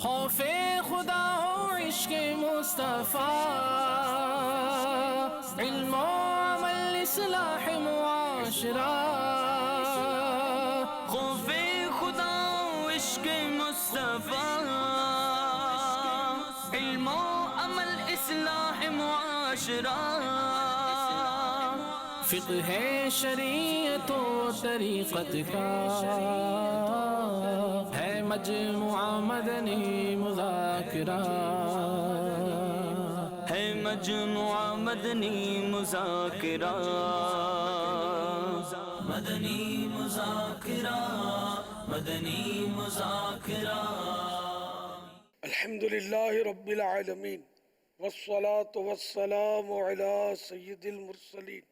خوف خدا ہو عشق مصطفیٰ، علم و عمل اصلاح معاشرہ، خوف خدا ہو عشق مصطفیٰ، علم و عمل اصلاح معاشرہ، فقہ شریعت و طریقت کا ہے مجموعہ مدنی مذاکرہ، ہے مجموعہ مدنی مذاکرہ، مدنی مذاکرہ، مدنی مذاکرہ۔ الحمدللہ رب العالمین والصلاة والسلام علی سید المرسلین،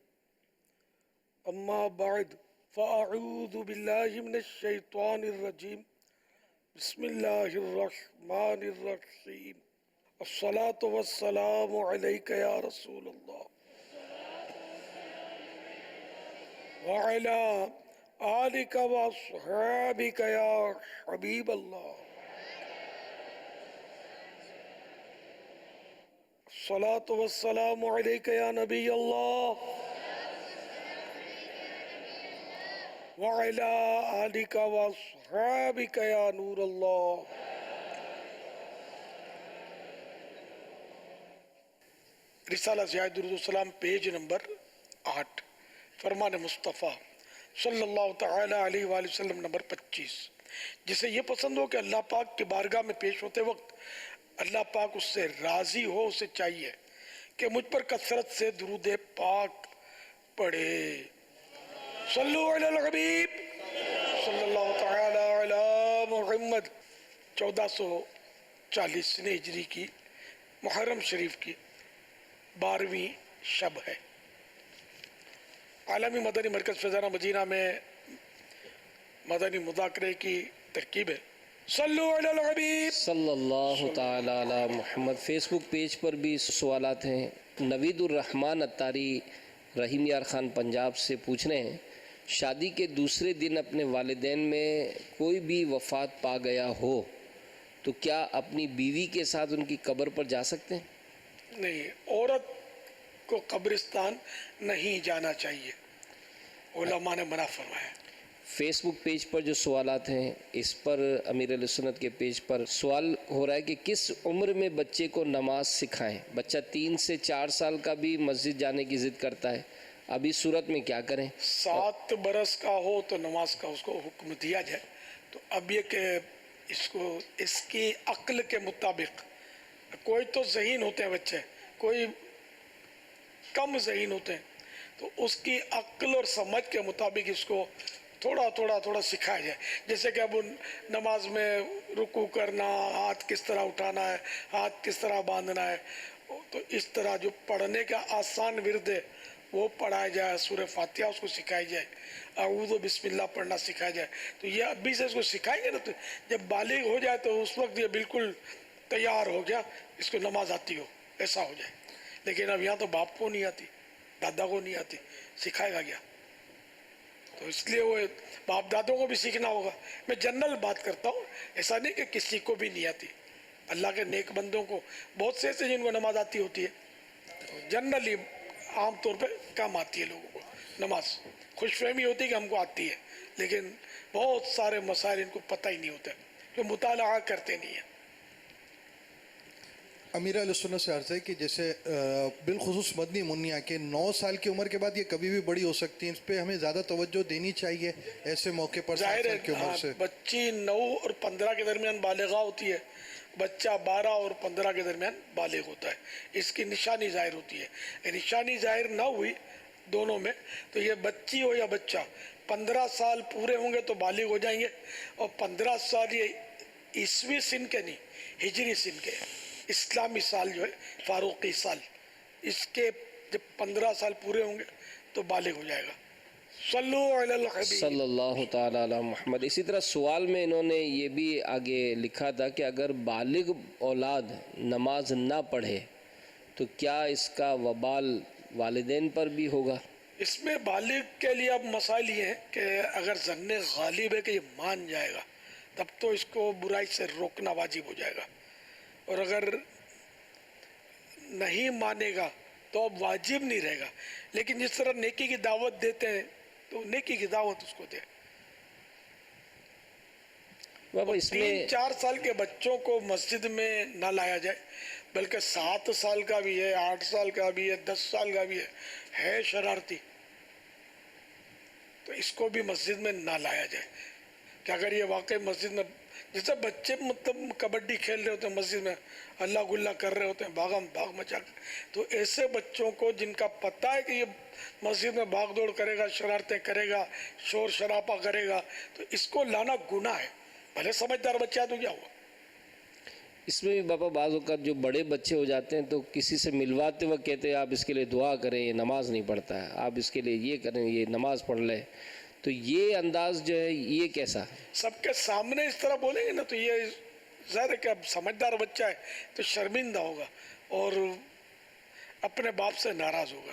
اما بعد فاعوذ باللہ من الشیطان الرجیم، بسم اللہ الرحمن الرحیم، الصلاة والسلام علیک یا رسول اللہ وعلی آلک واصحابک یا حبیب اللہ، الصلاة والسلام علیک یا نبی اللہ وعلی آلک واصحابک یا نور اللہ۔ رسالہ ضیاء درود السلام پیج نمبر 8، فرمان مصطفیٰ صلی اللہ تعالی علیہ وآلہ وسلم نمبر 25۔ جسے یہ پسند ہو کہ اللہ پاک کی بارگاہ میں پیش ہوتے وقت اللہ پاک اس سے راضی ہو، اسے چاہیے کہ مجھ پر کثرت سے درود پاک پڑھے۔ صلو علی الحبیب صلی اللہ تعالی علی محمد۔ 1440 ہجری کی محرم شریف کی 12ویں شب ہے۔ عالمی مدنی مرکز فیضانہ مدینہ میں مدنی مذاکرے کی ترکیب ہے۔ صلو علی الحبیب صلی اللہ تعالی علی محمد۔ فیس بک پیج پر بھی سوالات ہیں۔ نوید الرحمن اتاری رحیم یار خان پنجاب سے پوچھ رہے ہیں، شادی کے دوسرے دن اپنے والدین میں کوئی بھی وفات پا گیا ہو تو کیا اپنی بیوی کے ساتھ ان کی قبر پر جا سکتے ہیں؟ نہیں، عورت کو قبرستان نہیں جانا چاہیے، علماء نے منع فرمایا۔ فیس بک پیج پر جو سوالات ہیں اس پر امیر اہل سنت کے پیج پر سوال ہو رہا ہے کہ کس عمر میں بچے کو نماز سکھائیں؟ بچہ 3 سے 4 سال کا بھی مسجد جانے کی ضد کرتا ہے، اب اس صورت میں کیا کریں؟ 7 برس کا ہو تو نماز کا اس کو حکم دیا جائے۔ تو اب یہ کہ اس کی عقل کے مطابق، کوئی تو ذہین ہوتے ہیں بچے، کوئی کم ذہین ہوتے ہیں، تو اس کی عقل اور سمجھ کے مطابق اس کو تھوڑا سکھایا جائے۔ جیسے کہ اب نماز میں رکوع کرنا، ہاتھ کس طرح اٹھانا ہے، ہاتھ کس طرح باندھنا ہے، تو اس طرح جو پڑھنے کا آسان ورد ہے وہ پڑھایا جائے، سورہ فاتحہ اس کو سکھائی جائے، اعوذ و بسم اللہ پڑھنا سکھایا جائے۔ تو یہ ابھی سے اس کو سکھائیں گے نا، تو جب بالغ ہو جائے تو اس وقت یہ بالکل تیار ہو گیا، اس کو نماز آتی ہو، ایسا ہو جائے۔ لیکن اب یہاں تو باپ کو نہیں آتی، دادا کو نہیں آتی، سکھائے گا کیا؟ تو اس لیے وہ باپ دادوں کو بھی سیکھنا ہوگا۔ میں جنرل بات کرتا ہوں، ایسا نہیں کہ کسی کو بھی نہیں آتی۔ اللہ کے نیک بندوں کو بہت سے ایسے جن کو نماز آتی ہوتی ہے، جنرلی عام طور پہ کم آتی ہے لوگوں کو نماز۔ خوش فہمی ہوتی ہے کہ ہم کو آتی ہے، لیکن بہت سارے مسائل ان کو پتہ ہی نہیں ہوتے، جو مطالعہ کرتے نہیں ہیں۔ امیر اہل سنت سے عرض ہے کہ جیسے بالخصوص مدنی منیا کے 9 سال کی عمر کے بعد یہ کبھی بھی بڑی ہو سکتی ہیں، اس پہ ہمیں زیادہ توجہ دینی چاہیے ایسے موقع پر؟ ظاہر ہے بچی 9 اور 15 کے درمیان بالغہ ہوتی ہے، بچہ 12 اور 15 کے درمیان بالغ ہوتا ہے، اس کی نشانی ظاہر ہوتی ہے۔ نشانی ظاہر نہ ہوئی دونوں میں تو یہ بچی ہو یا بچہ 15 سال پورے ہوں گے تو بالغ ہو جائیں گے، اور 15 سال یہ عیسوی سن کے نہیں، ہجری سن کے، اسلامی سال جو ہے فاروقی سال، اس کے جب 15 سال پورے ہوں گے تو بالغ ہو جائے گا۔ صلو علی الحبیب صلی اللہ تعالی علی محمد۔ اسی طرح سوال میں انہوں نے یہ بھی آگے لکھا تھا کہ اگر بالغ اولاد نماز نہ پڑھے تو کیا اس کا وبال والدین پر بھی ہوگا؟ اس میں بالغ کے لیے اب مسائل یہ ہیں کہ اگر ظن غالب ہے کہ یہ مان جائے گا تب تو اس کو برائی سے روکنا واجب ہو جائے گا، اور اگر نہیں مانے گا تو اب واجب نہیں رہے گا، لیکن جس طرح نیکی کی دعوت دیتے ہیں تو نیکی کی دعوت اس کو دے۔ بابا اس میں 3-4 سال کے بچوں کو مسجد میں نہ لایا جائے، بلکہ 7 سال کا بھی ہے، 8 سال کا بھی ہے، 10 سال کا بھی ہے شرارتی، تو اس کو بھی مسجد میں نہ لایا جائے۔ کہ اگر یہ واقعی مسجد میں، جیسے بچے مطلب کبڈی کھیل رہے ہوتے ہیں مسجد میں، اللہ گلا کر رہے ہوتے ہیں، بھاگم بھاگ مچا کر، تو ایسے بچوں کو جن کا پتہ ہے کہ یہ مسجد میں بھاگ دوڑ کرے گا، شرارتیں کرے گا، شور شرابہ کرے گا، تو اس کو لانا گناہ ہے، بھلے سمجھدار بچہ ہے تو کیا ہوا۔ اس میں بھی بابا بعض اوقات جو بڑے بچے ہو جاتے ہیں تو کسی سے ملواتے وقت کہتے ہیں آپ اس کے لیے دعا کریں، یہ نماز نہیں پڑھتا ہے، آپ اس کے لیے یہ کریں، یہ نماز پڑھ لیں، تو یہ انداز جو ہے یہ کیسا؟ سب کے سامنے اس طرح بولیں گے نا تو یہ ظاہر ہے کہ اب سمجھدار بچہ ہے تو شرمندہ ہوگا اور اپنے باپ سے ناراض ہوگا۔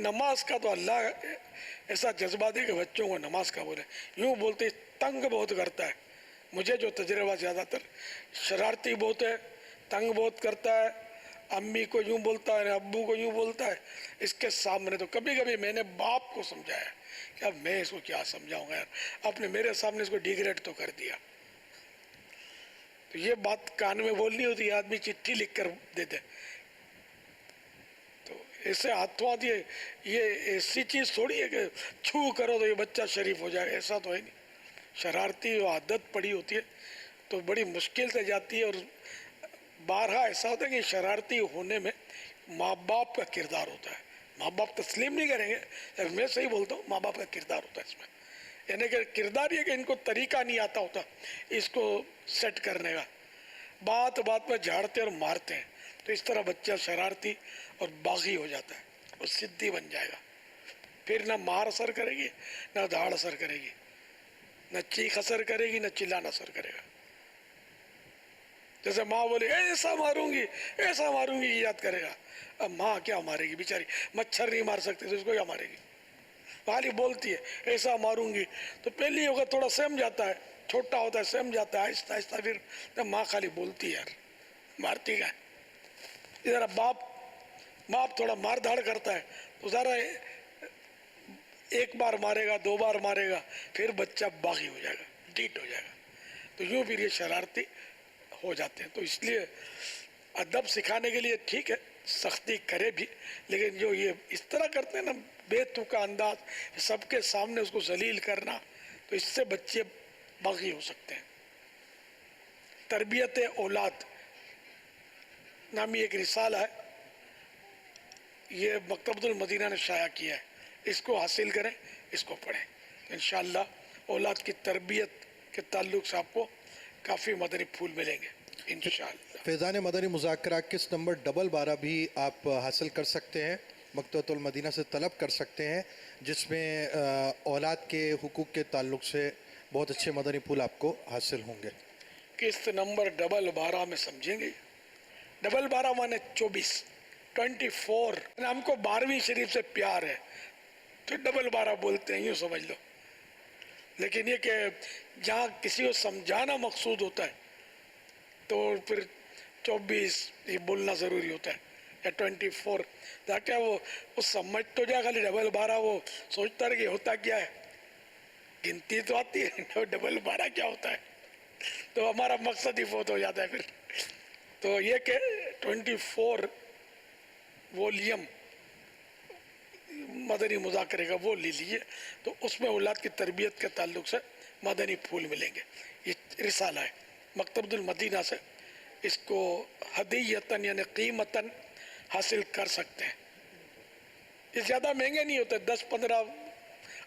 نماز کا تو اللہ ایسا جذبہ دے کہ بچوں کو نماز کا بولے، یوں بولتے تنگ بہت کرتا ہے، مجھے جو تجربہ زیادہ تر شرارتی بہت ہے، تنگ بہت کرتا ہے، امی کو یوں بولتا ہے، ابو کو یوں بولتا ہے، اس کے سامنے تو کبھی کبھی میں نے باپ کو سمجھایا کہ اب میں اس کو کیا سمجھاؤں گا یار، آپ نے میرے سامنے اس کو ڈیگریڈ تو کر دیا۔ تو یہ بات کان میں بولنی ہوتی ہے، آدمی چٹھی لکھ کر دیتے، تو ایسے ہاتھوں ہاتھ یہ ایسی چیز تھوڑی ہے کہ چھو کرو تو یہ بچہ شریف ہو جائے، ایسا تو ہے نہیں۔ شرارتی عادت پڑی ہوتی ہے تو بڑی مشکل سے جاتی ہے، اور بارہا ایسا ہوتا ہے کہ شرارتی ہونے میں ماں باپ کا کردار ہوتا ہے۔ ماں باپ تسلیم نہیں کریں گے، لیکن میں صحیح بولتا ہوں، ماں باپ کا کردار ہوتا ہے اس میں، یعنی کہ کردار یہ کہ ان کو طریقہ نہیں آتا ہوتا اس کو سیٹ کرنے کا، بات بات میں جھاڑتے اور مارتے ہیں، تو اس طرح بچہ شرارتی اور باغی ہو جاتا ہے، وہ ضدی بن جائے گا، پھر نہ مار اثر کرے گی، نہ دھاڑ اثر کرے گی، نہ چیخ اثر کرے گی، نہ چلانا اثر کرے گا۔ جیسے ماں بولے ایسا ماروں گی ایسا ماروں گی، یاد کرے گا، اب ماں کیا مارے گی بیچاری، مچھر نہیں مار سکتی تو اس کو کیا مارے گی، خالی بولتی ہے ایسا ماروں گی، تو پہلی وقت تھوڑا سہم جاتا ہے، چھوٹا ہوتا ہے سہم جاتا ہے، آہستہ آہستہ پھر ماں خالی بولتی ہے، یار مارتی کا ہے۔ ذرا باپ تھوڑا مار دھاڑ کرتا ہے تو ذرا ایک بار مارے گا، 2 بار مارے گا، پھر بچہ باغی ہو جائے گا، ڈیٹ ہو جائے گا، تو یوں پھر یہ شرارتی ہو جاتے ہیں۔ تو اس لیے ادب سکھانے کے لیے ٹھیک ہے سختی کرے بھی، لیکن جو یہ اس طرح کرتے ہیں نا بے تکا انداز، سب کے سامنے اس کو ذلیل کرنا، تو اس سے بچے باغی ہو سکتے ہیں۔ تربیت اولاد نامی ایک رسالہ ہے، یہ مکتبۃ المدینہ نے شائع کیا ہے، اس کو حاصل کریں، اس کو پڑھیں، انشاءاللہ اولاد کی تربیت کے تعلق سے آپ کو کافی مدنی پھول ملیں گے انشاءاللہ۔ فیضان مدنی مذاکرہ کس نمبر 12 بھی آپ حاصل کر سکتے ہیں، مکتبۃ المدینہ سے طلب کر سکتے ہیں، جس میں اولاد کے حقوق کے تعلق سے بہت اچھے مدنی پھول آپ کو حاصل ہوں گے۔ قسط نمبر 12 میں سمجھیں گے، 12 مانے 24 ہم کو 12ویں شریف سے پیار ہے تو 12 بولتے ہیں، یوں سمجھ لو، لیکن یہ کہ جہاں کسی کو سمجھانا مقصود ہوتا ہے تو پھر 24 یہ بولنا ضروری ہوتا ہے، یا 24، تاکہ وہ سمجھ تو جائے، خالی 12 وہ سوچتا رہے کہ ہوتا کیا ہے، گنتی تو آتی ہے 12 کیا ہوتا ہے، تو ہمارا مقصد ہی فوت ہو جاتا ہے پھر۔ تو یہ کہ 24 وولیم مدنی مذاکرے کا وہ لے لیجیے، تو اس میں اولاد کی تربیت کے تعلق سے مدنی پھول ملیں گے۔ یہ رسالہ ہے مکتبۃ المدینہ سے، اس کو ہدیتاً یعنی قیمتاً حاصل کر سکتے ہیں۔ یہ زیادہ مہنگے نہیں ہوتے، 10 15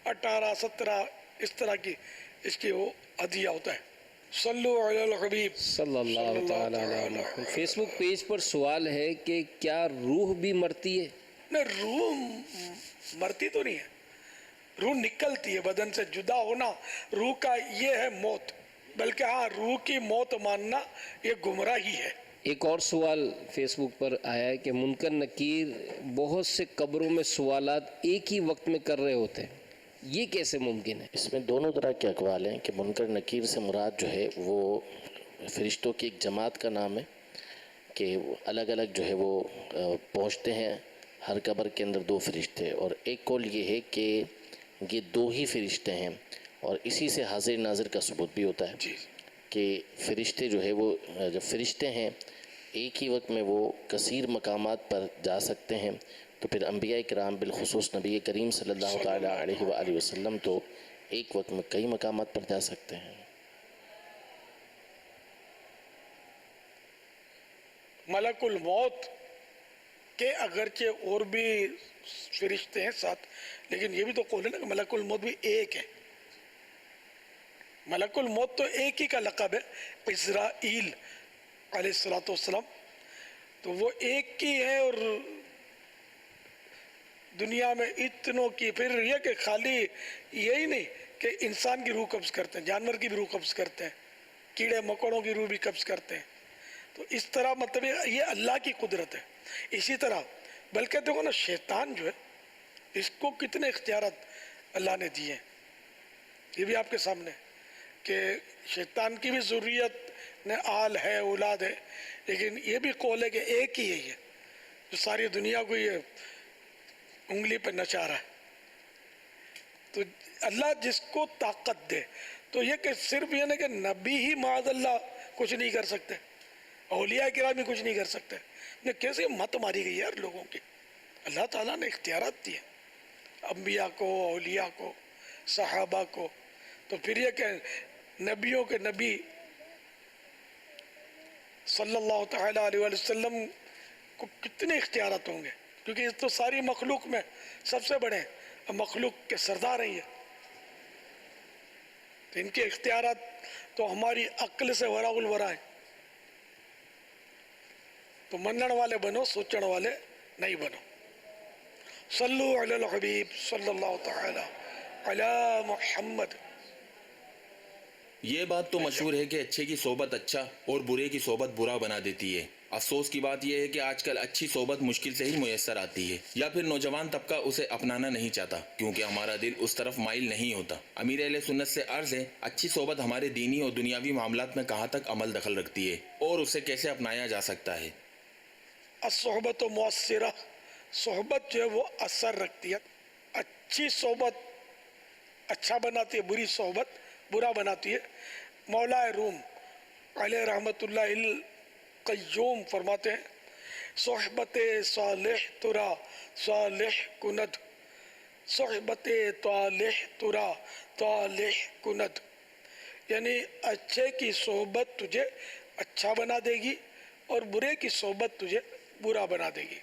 18 17 اس طرح کی اس کی وہ ہدیہ ہوتا ہے۔ صلو علی الحبیب صلی اللہ تعالیٰ علیہ محمد۔ فیس بک پیج پر سوال ہے کہ کیا روح بھی مرتی ہے؟ نہیں، روح مرتی تو نہیں ہے، روح نکلتی ہے بدن سے، جدا ہونا روح کا یہ ہے موت، بلکہ ہاں روح کی موت ماننا یہ گمراہی ہے۔ ایک اور سوال فیس بک پر آیا ہے کہ منکر نکیر بہت سے قبروں میں سوالات ایک ہی وقت میں کر رہے ہوتے ہیں، یہ کیسے ممکن ہے؟ اس میں دونوں طرح کے اقوال ہیں کہ منکر نکیر سے مراد جو ہے وہ فرشتوں کی ایک جماعت کا نام ہے کہ الگ الگ جو ہے وہ پہنچتے ہیں ہر قبر کے اندر 2 فرشتے، اور ایک قول یہ ہے کہ یہ 2 ہی فرشتے ہیں، اور اسی سے حاضر ناظر کا ثبوت بھی ہوتا ہے کہ فرشتے جو ہے وہ جب فرشتے ہیں ایک ہی وقت میں وہ کثیر مقامات پر جا سکتے ہیں، تو پھر انبیاء کرام بالخصوص نبی کریم صلی اللہ تعالیٰ علیہ وآلہ وسلم تو ایک وقت میں کئی مقامات پر جا سکتے ہیں۔ ملک الموت کے اگرچہ اور بھی فرشتے ہیں ساتھ، لیکن یہ بھی تو قول ہے نا کہ ملک الموت بھی ایک ہے۔ ملک الموت تو ایک ہی کا لقب ہے، عزرائیل علیہ السلام، تو وہ ایک ہی ہے، اور دنیا میں اتنوں کی پھر یہ کہ خالی یہی نہیں کہ انسان کی روح قبض کرتے ہیں، جانور کی بھی روح قبض کرتے ہیں، کیڑے مکوڑوں کی روح بھی قبض کرتے ہیں، تو اس طرح مطلب یہ اللہ کی قدرت ہے۔ اسی طرح بلکہ دیکھو نا شیطان جو ہے اس کو کتنے اختیارات اللہ نے دیے ہیں، یہ بھی آپ کے سامنے کہ شیطان کی بھی ضروریت نے آل ہے، اولاد ہے، لیکن یہ بھی قول ہے کہ ایک ہی ہے جو ساری دنیا کو یہ انگلی پہ نچا رہا ہے۔ تو اللہ جس کو طاقت دے، تو یہ کہ صرف یہ نہیں کہ نبی ہی معاذ اللہ کچھ نہیں کر سکتے، اولیاء کرام بھی کچھ نہیں کر سکتے، کیسے مت ماری گئی یار لوگوں کی۔ اللہ تعالیٰ نے اختیارات دیے انبیاء کو، اولیاء کو، صحابہ کو، تو پھر یہ کہ نبیوں کے نبی صلی اللہ تعالیٰ علیہ وسلم کو کتنے اختیارات ہوں گے، کیونکہ یہ تو ساری مخلوق میں سب سے بڑے ہیں، مخلوق کے سردار ہیں یہ، تو ان کے اختیارات تو ہماری عقل سے وراء الورا ہیں۔ تو منن والے بنو، سوچن والے نہیں بنو۔ صلو علی الحبیب صلی اللہ تعالی علی محمد۔ یہ بات تو مشہور ہے کہ اچھے کی صحبت اچھا اور برے کی صحبت برا بنا دیتی ہے۔ افسوس کی بات یہ ہے کہ آج کل اچھی صحبت مشکل سے ہی میسر آتی ہے، یا پھر نوجوان طبقہ اسے اپنانا نہیں چاہتا کیونکہ ہمارا دل اس طرف مائل نہیں ہوتا۔ امیر اہل سنت سے عرض ہے، اچھی صحبت ہمارے دینی اور دنیاوی معاملات میں کہاں تک عمل دخل رکھتی ہے اور اسے کیسے اپنایا جا سکتا ہے۔ الصحبت مؤثرہ، صحبت جو ہے وہ اثر رکھتی ہے۔ اچھی صحبت اچھا بناتی ہے، بری صحبت برا بناتی ہے۔ مولا روم علیہ رحمت اللہ القیوم فرماتے ہیں، صحبت صالح ترا صالح کند، صحبت طالح ترا طالح کند، یعنی اچھے کی صحبت تجھے اچھا بنا دے گی اور برے کی صحبت تجھے برا بنا دے گی۔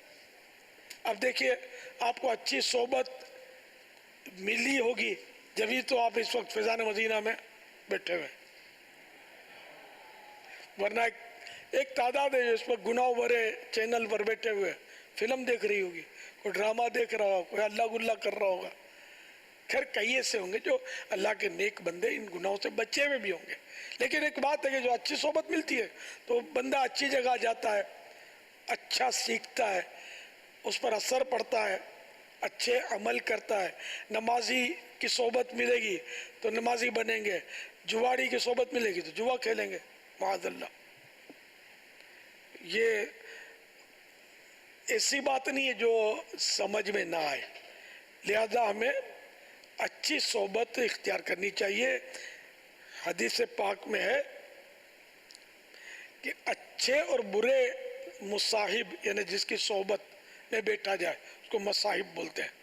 اب دیکھیے آپ کو اچھی صحبت ملی ہوگی جبھی تو آپ اس وقت فیضان مدینہ میں بیٹھے ہوئے، ورنہ ایک تعداد ہے جو اس وقت گناہ بھرے چینل پر بیٹھے ہوئے فلم دیکھ رہی ہوگی، کوئی ڈرامہ دیکھ رہا ہوگا، کوئی اللہ گلہ کر رہا ہوگا۔ خیر کئی ایسے ہوں گے جو اللہ کے نیک بندے ان گناہوں سے بچے ہوئے بھی ہوں گے، لیکن ایک بات ہے کہ جو اچھی صحبت ملتی ہے تو بندہ اچھی جگہ جاتا ہے، اچھا سیکھتا ہے، اس پر اثر پڑتا ہے، اچھے عمل کرتا ہے۔ نمازی کی صحبت ملے گی تو نمازی بنیں گے، جواڑی کی صحبت ملے گی تو جوا کھیلیں گے معاذ اللہ۔ یہ ایسی بات نہیں ہے جو سمجھ میں نہ آئے، لہذا ہمیں اچھی صحبت اختیار کرنی چاہیے۔ حدیث پاک میں ہے کہ اچھے اور برے مصاحب، یعنی جس کی صحبت میں بیٹھا جائے اس کو مصاحب بولتے ہیں۔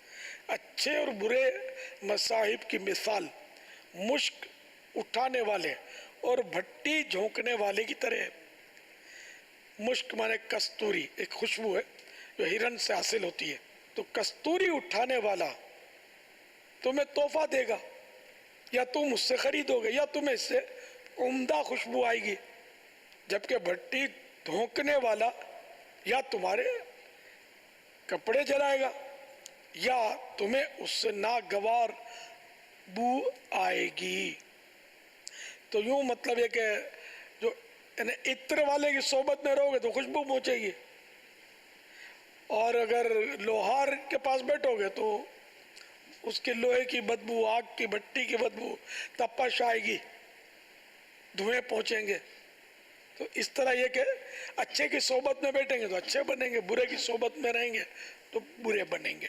اچھے اور برے مصاحب کی مثال مشک اٹھانے والے اور بھٹی جھونکنے والے کی طرح ہے۔ مشک مانے کستوری، ایک خوشبو ہے جو ہرن سے حاصل ہوتی ہے، تو کستوری اٹھانے والا تمہیں تحفہ دے گا، یا تم اس سے خریدو گے، یا تمہیں اس سے عمدہ خوشبو آئے گی، جبکہ بھٹی دھونکنے والا یا تمہارے کپڑے جلائے گا یا تمہیں اس سے ناگوار بو آئے گی۔ تو یوں مطلب یہ کہ جو یعنی عطر والے کی صحبت میں رہو گے تو خوشبو پہنچے گی، اور اگر لوہار کے پاس بیٹھو گے تو اس کے لوہے کی بدبو, آگ کی بھٹی کی بدبو, تپش آئے گی, دھوئیں پہنچیں گے. تو اس طرح یہ کہ اچھے کی صحبت میں بیٹھیں گے تو اچھے بنیں گے, برے کی صحبت میں رہیں گے تو برے بنیں گے.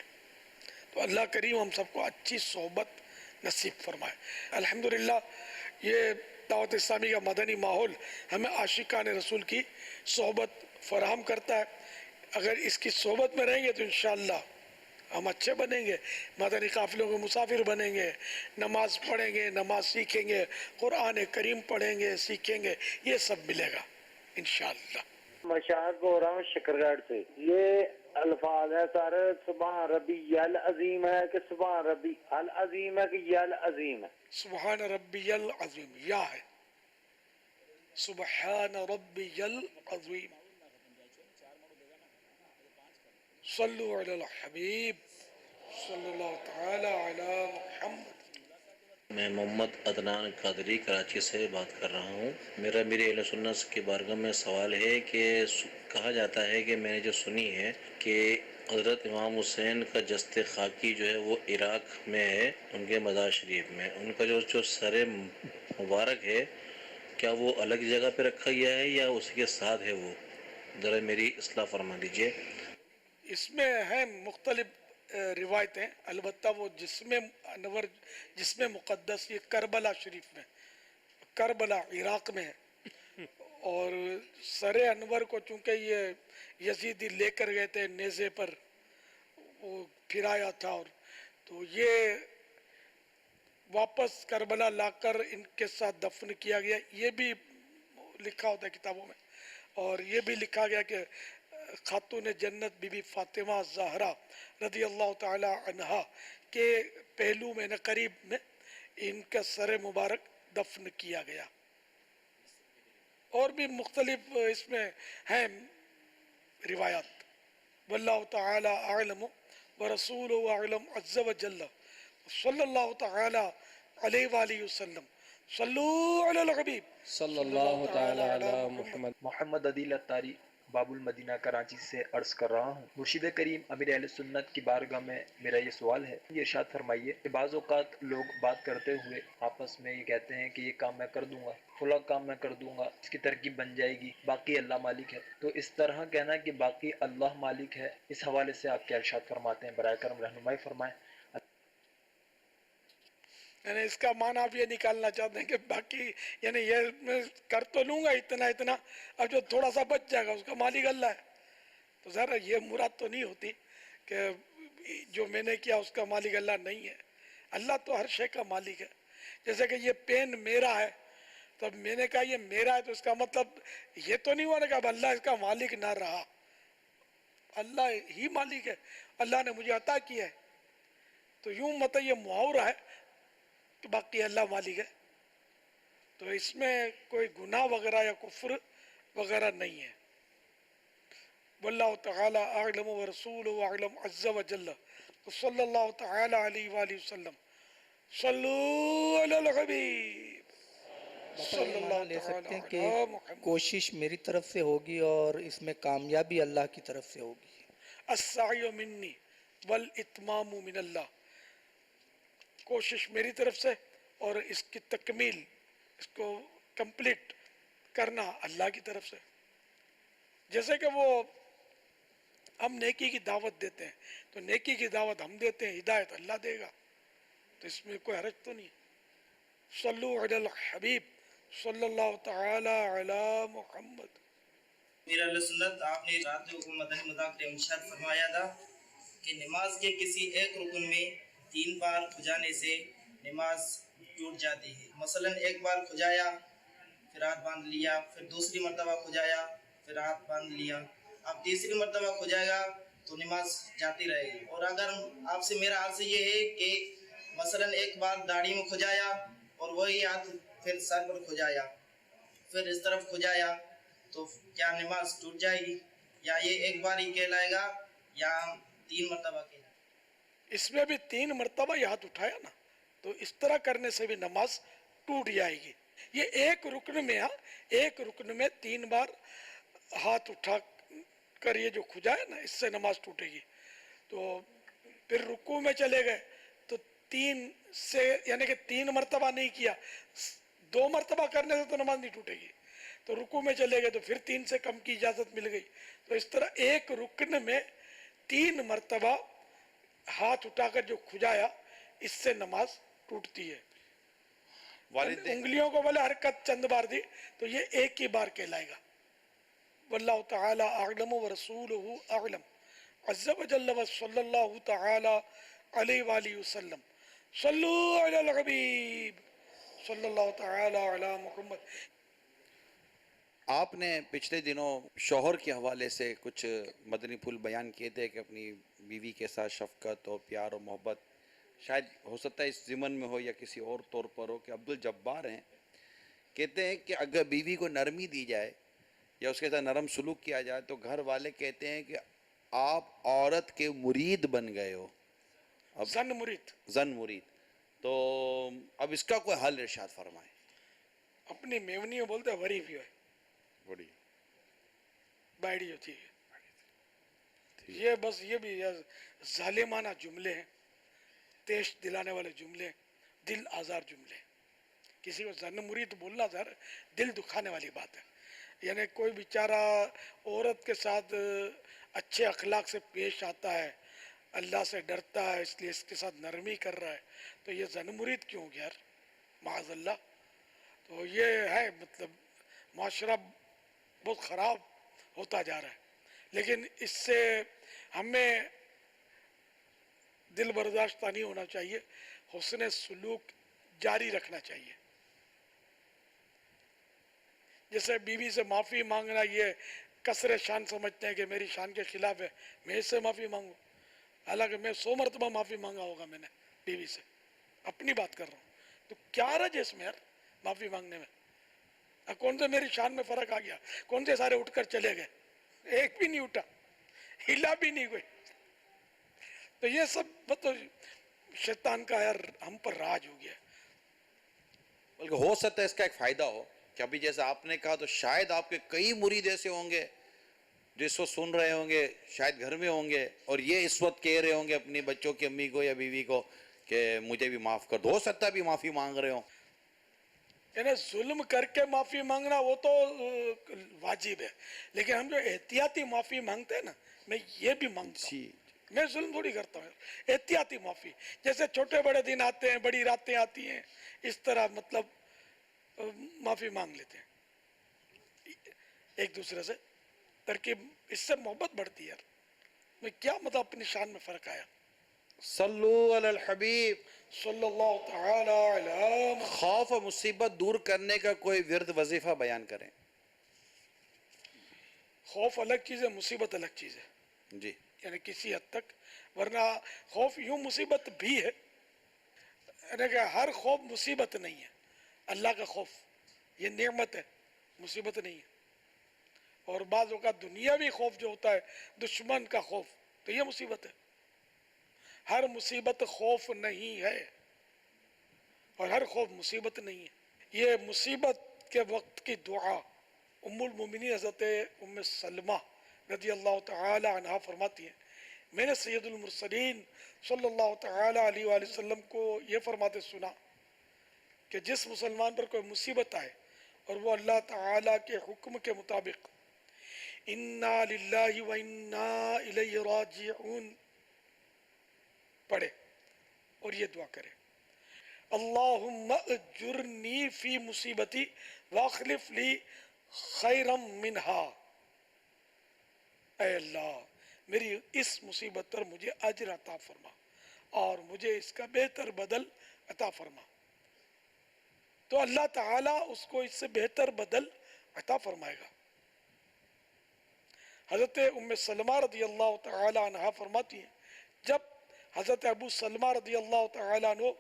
تو اللہ کریم ہم سب کو اچھی صحبت نصیب فرمائے. الحمدللہ یہ دعوت اسلامی کا مدنی ماحول ہمیں عاشقان رسول کی صحبت فراہم کرتا ہے. اگر اس کی صحبت میں رہیں گے تو انشاءاللہ ہم اچھے بنیں گے, مدنی قافلوں کے مسافر بنیں گے, نماز پڑھیں گے, نماز سیکھیں گے, قرآن کریم پڑھیں گے, سیکھیں گے, یہ سب ملے گا انشاءاللہ. مشاہد بول رہا ہوں شکرگڑھ سے. یہ الفاظ ہے سارے, سبحان ربی العظیم ہے کہ سبحان ربی العظیم ہے کہ یا العظیم ہے؟ سبحان ربی العظیم یا ہے, سبحان ربی العظیم. صلو علی الحبیب صلی اللہ تعالی علی محمد. میں محمد عدنان قادری کراچی سے بات کر رہا ہوں. میری اہل سنت کی بارگاہ میں سوال ہے کہ کہا جاتا ہے کہ میں نے جو سنی ہے کہ حضرت امام حسین کا جسد خاکی جو ہے وہ عراق میں ہے, ان کے مزار شریف میں. ان کا جو سر مبارک ہے کیا وہ الگ جگہ پہ رکھا گیا ہے یا اسی کے ساتھ ہے؟ وہ ذرا میری اصلاح فرما دیجئے. اس میں ہیں مختلف روایتیں, البتہ وہ جسم انور, جسم مقدس یہ کربلا شریف میں, کربلا عراق میں ہے. اور سر انور کو چونکہ یہ یزیدی لے کر گئے تھے نیزے پر, وہ پھرایا تھا, اور تو یہ واپس کربلا لا کر ان کے ساتھ دفن کیا گیا. یہ بھی لکھا ہوتا ہے کتابوں میں. اور یہ بھی لکھا گیا کہ خاتون جنت بی بی فاطمہ زہرا رضی اللہ تعالی عنہا کے پہلو میں قریب میں ان کا سر مبارک دفن کیا گیا. اور بھی مختلف اس میں ہیں روایات. واللہ تعالی اعلم ورسولہ اعلم عز وجل صلی اللہ تعالی علیہ وآلہ وسلم. صلو علی الحبیب صلی اللہ تعالی علی محمد. محمد عدیل اتاری باب المدینہ کراچی سے عرض کر رہا ہوں. مرشد کریم امیر اہل سنت کی بارگاہ میں میرا یہ سوال ہے, یہ ارشاد فرمائیے کہ بعض اوقات لوگ بات کرتے ہوئے آپس میں یہ کہتے ہیں کہ یہ کام میں کر دوں گا, فلاں کام میں کر دوں گا, اس کی ترکیب بن جائے گی, باقی اللہ مالک ہے. تو اس طرح کہنا کہ باقی اللہ مالک ہے, اس حوالے سے آپ کیا ارشاد فرماتے ہیں؟ برائے کرم رہنمائی فرمائیں. یعنی اس کا معنی آپ یہ نکالنا چاہتے ہیں کہ باقی یعنی یہ میں کر تو لوں گا اتنا اتنا, اب جو تھوڑا سا بچ جائے گا اس کا مالک اللہ ہے. تو ذرا یہ مراد تو نہیں ہوتی کہ جو میں نے کیا اس کا مالک اللہ نہیں ہے. اللہ تو ہر شے کا مالک ہے. جیسے کہ یہ پین میرا ہے, تو اب میں نے کہا یہ میرا ہے, تو اس کا مطلب یہ تو نہیں ہوا نا کہ اب اللہ اس کا مالک نہ رہا. اللہ ہی مالک ہے, اللہ نے مجھے عطا کیا ہے. تو یوں مطلب یہ محاورہ ہے کہ باقی اللہ مالک ہے. تو اس میں کوئی گناہ وغیرہ یا کفر وغیرہ نہیں ہے. واللہ تعالی اعلم ورسولہ اعلم عز وجل صلی اللہ تعالی علیہ وآلہ وسلم. صلو علی الحبیب صلی اللہ لے سکتے ہیں تعالی کہ علی محمد. کوشش میری طرف سے ہوگی اور اس میں کامیابی اللہ کی طرف سے ہوگی. السعی منی والاتمام من اللہ. کوشش میری طرف سے اور اس کی تکمیل, اس کو کمپلیٹ کرنا اللہ کی طرف سے. جیسے کہ وہ ہم نیکی کی دعوت دیتے ہیں تو نیکی کی دعوت ہم دیتے ہیں, ہدایت اللہ دے گا, تو اس میں کوئی حرج تو نہیں. صلو علی الحبیب صلی اللہ تعالی علی محمد. میرا اہل سنت آپ نے رات کو مدنی مذاکرے میں ارشاد فرمایا تھا کہ نماز کے کسی ایک رکن میں 3 بار کھجانے سے نماز ٹوٹ جاتی ہے. مثلا ایک بار کھجایا پھر ہاتھ باندھ لیا, پھر دوسری مرتبہ کھجایا پھر ہاتھ باندھ لیا, اب تیسری مرتبہ کھجائے گا تو نماز جاتی رہے گی. اور اگر آپ سے میرا عرض یہ ہے کہ مثلا ایک بار داڑھی میں کھجایا اور وہی ہاتھ پھر سر پر کھجایا پھر اس طرف کھجایا, تو کیا نماز ٹوٹ جائے گی, یا یہ ایک بار ہی کہلائے گا یا 3 مرتبہ کہلائے گا؟ اس میں بھی 3 مرتبہ یہ ہاتھ اٹھایا نا, تو اس طرح کرنے سے بھی نماز ٹوٹ جائے گی. یہ ایک رکن میں, ایک رکن میں 3 بار ہاتھ اٹھا کر یہ جو کھجائے نا, اس سے نماز ٹوٹے گی. تو پھر رکوع میں چلے گئے تو 3 سے یعنی کہ 3 مرتبہ نہیں کیا، 2 مرتبہ کرنے سے تو نماز نہیں ٹوٹے گی، تو رکوع میں چلے گئے تو پھر 3 سے کم کی اجازت مل گئی. تو اس طرح ایک رکن میں 3 مرتبہ ہاتھ اٹھا کر جو کھجایا، اس سے نماز ٹوٹتی ہے. انگلیوں کو بولے حرکت چند بار دی تو یہ ایک ہی بار کہلائے گا. واللہ تعالی اعلم ورسولہ اعلم عز وجل وصلی اللہ تعالی علیہ وآلہ وسلم. صلو علی الحبیب صلی اللہ تعالی علی محمد. آپ نے پچھلے دنوں شوہر کے حوالے سے کچھ مدنی پھول بیان کیے تھے کہ اپنی بیوی کے ساتھ شفقت اور پیار اور محبت، شاید ہو سکتا ہے اس ضمن میں ہو یا کسی اور طور پر ہو، کہ عبدالجبار ہیں، کہتے ہیں کہ اگر بیوی کو نرمی دی جائے یا اس کے ساتھ نرم سلوک کیا جائے تو گھر والے کہتے ہیں کہ آپ عورت کے مرید بن گئے ہو. زن مرید. تو اب اس کا کوئی حل ارشاد فرمائیں. اپنی میونی بولتے وری بھی ہے، بڑی بائڑی ہوتی ہے. یہ بس یہ بھی ظالمانہ جملے ہیں، تیش دلانے والے جملے، دل آزار جملے. کسی کو زن مرید بولنا ذرا دل دکھانے والی بات ہے. یعنی کوئی بیچارہ عورت کے ساتھ اچھے اخلاق سے پیش آتا ہے، اللہ سے ڈرتا ہے، اس لیے اس کے ساتھ نرمی کر رہا ہے، تو یہ زن مرید کیوں گیا یار؟ معاذ اللہ. تو یہ ہے مطلب معاشرہ بہت خراب ہوتا جا رہا ہے. لیکن اس سے ہمیں دل برداشتہ نہیں ہونا چاہیے، حسن سلوک جاری رکھنا چاہیے. جیسے بیوی سے معافی مانگنا یہ کسر شان سمجھتے ہیں کہ میری شان کے خلاف ہے، میں اس سے معافی مانگوں، حالانکہ میں 100 مرتبہ معافی مانگا ہوگا میں نے بیوی سے. اپنی بات کر رہا ہوں. تو کیا رج ہے اس میں یار معافی مانگنے میں؟ کون سے میری شان میں فرق آ گیا؟ کون سے سارے اٹھ کر چلے گئے؟ ایک بھی نہیں اٹھا، ہلا بھی نہیں کوئی. تو یہ سب تو شیطان کا یار ہم پر راج ہو گیا. بلکہ ہو سکتا ہے اس کا ایک فائدہ ہو کہ ابھی جیسا آپ نے کہا تو شاید آپ کے کئی مرید ایسے ہوں گے جو اس وقت سن رہے ہوں گے، شاید گھر میں ہوں گے، اور یہ اس وقت کہہ رہے ہوں گے اپنی بچوں کی امی کو یا بیوی کو کہ مجھے بھی معاف کر دو. ہو سکتا ہے بھی معافی مانگ رہے ہوں. یعنی ظلم کر کے معافی مانگنا وہ تو واجب ہے، لیکن ہم جو احتیاطی معافی مانگتے ہیں نا، میں یہ بھی مانگتا ہوں. میں ظلم تھوڑی کرتا ہوں، احتیاطی معافی. جیسے چھوٹے بڑے دن آتے ہیں، بڑی راتیں آتی ہیں، اس طرح مطلب معافی مانگ لیتے ہیں ایک دوسرے سے. ترکیب اس سے محبت بڑھتی ہے یار. میں کیا مطلب اپنی شان میں فرق آیا. صلو علی الحبیب صلی اللہ تعالی علی. خوف و مصیبت دور کرنے کا کوئی ورد وظیفہ بیان کریں. خوف الگ چیز ہے، مصیبت الگ چیز ہے جی. یعنی کسی حد تک، ورنہ خوف یوں مصیبت بھی ہے، یعنی کہ ہر خوف مصیبت نہیں ہے. اللہ کا خوف یہ نعمت ہے، مصیبت نہیں ہے. اور بعض اوقات دنیاوی خوف جو ہوتا ہے، دشمن کا خوف، تو یہ مصیبت ہے. ہر مصیبت خوف نہیں ہے اور ہر خوف مصیبت نہیں ہے. یہ مصیبت کے وقت کی دعا ام المومنین حضرت ام سلمہ رضی اللہ تعالی عنہ فرماتی ہیں، میں نے سید المرسلین صلی اللہ تعالی علیہ وآلہ وسلم کو یہ فرماتے سنا کہ جس مسلمان پر کوئی مصیبت آئے اور وہ اللہ تعالی کے حکم کے مطابق انا للہ و انا الیہ راجعون پڑھے اور یہ دعا کرے، اللہم اجرنی فی مصیبتی واخلف لی خیرا منہا. اے اللہ میری اس مصیبت پر مجھے اجر عطا فرما اور مجھے اس کا بہتر بدل عطا فرما. تو اللہ تعالیٰ اس کو اس سے بہتر بدل عطا فرمائے گا. حضرت ام سلمہ رضی اللہ تعالی عنہ فرماتی ہیں، جب حضرت ابو سلمہ رضی اللہ تعالی عنہ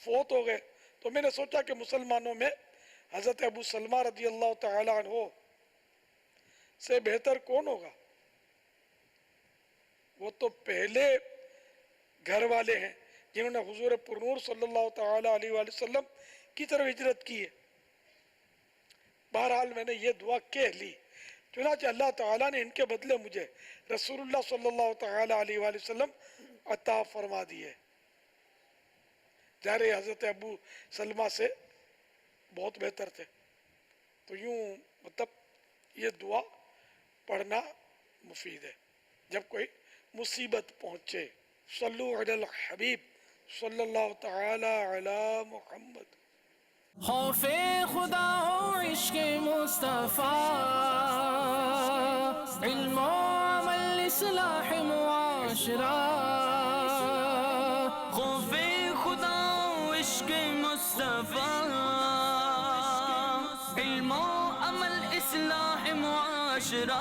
فوت ہو گئے تو میں نے سوچا کہ مسلمانوں میں حضرت ابو سلمہ رضی اللہ تعالی عنہ سے بہتر کون ہوگا؟ وہ تو پہلے گھر والے ہیں جنہوں نے حضور پرنور صلی اللہ تعالی علیہ وآلہ وسلم کی طرف ہجرت کی ہے. بہرحال میں نے یہ دعا کہہ لی، چنانچہ اللہ تعالیٰ نے ان کے بدلے مجھے رسول اللہ صلی اللہ تعالی علیہ وآلہ وسلم عطا فرما دیے. ظاہر حضرت ابو سلمہ سے بہت بہتر تھے. تو یوں مطلب یہ دعا پڑھنا مفید ہے جب کوئی مصیبت پہنچے. صلو علی الحبیب صلی اللہ تعالی علی محمد. خوف خدا ہو عشق مصطفیٰ، علم و عمل اصلاح معاشرہ. خوف خدا ہو عشق مصطفیٰ، علم و عمل اصلاح معاشرہ.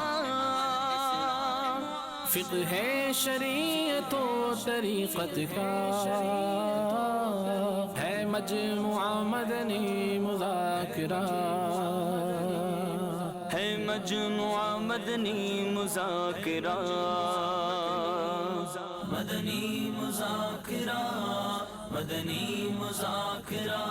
فقہ شریعت و طریقت کا ہے مجموعہ مدنی مذاکرہ، ہے مجموعہ مدنی مذاکرہ. مدنی مذاکرہ، مدنی مذاکرہ.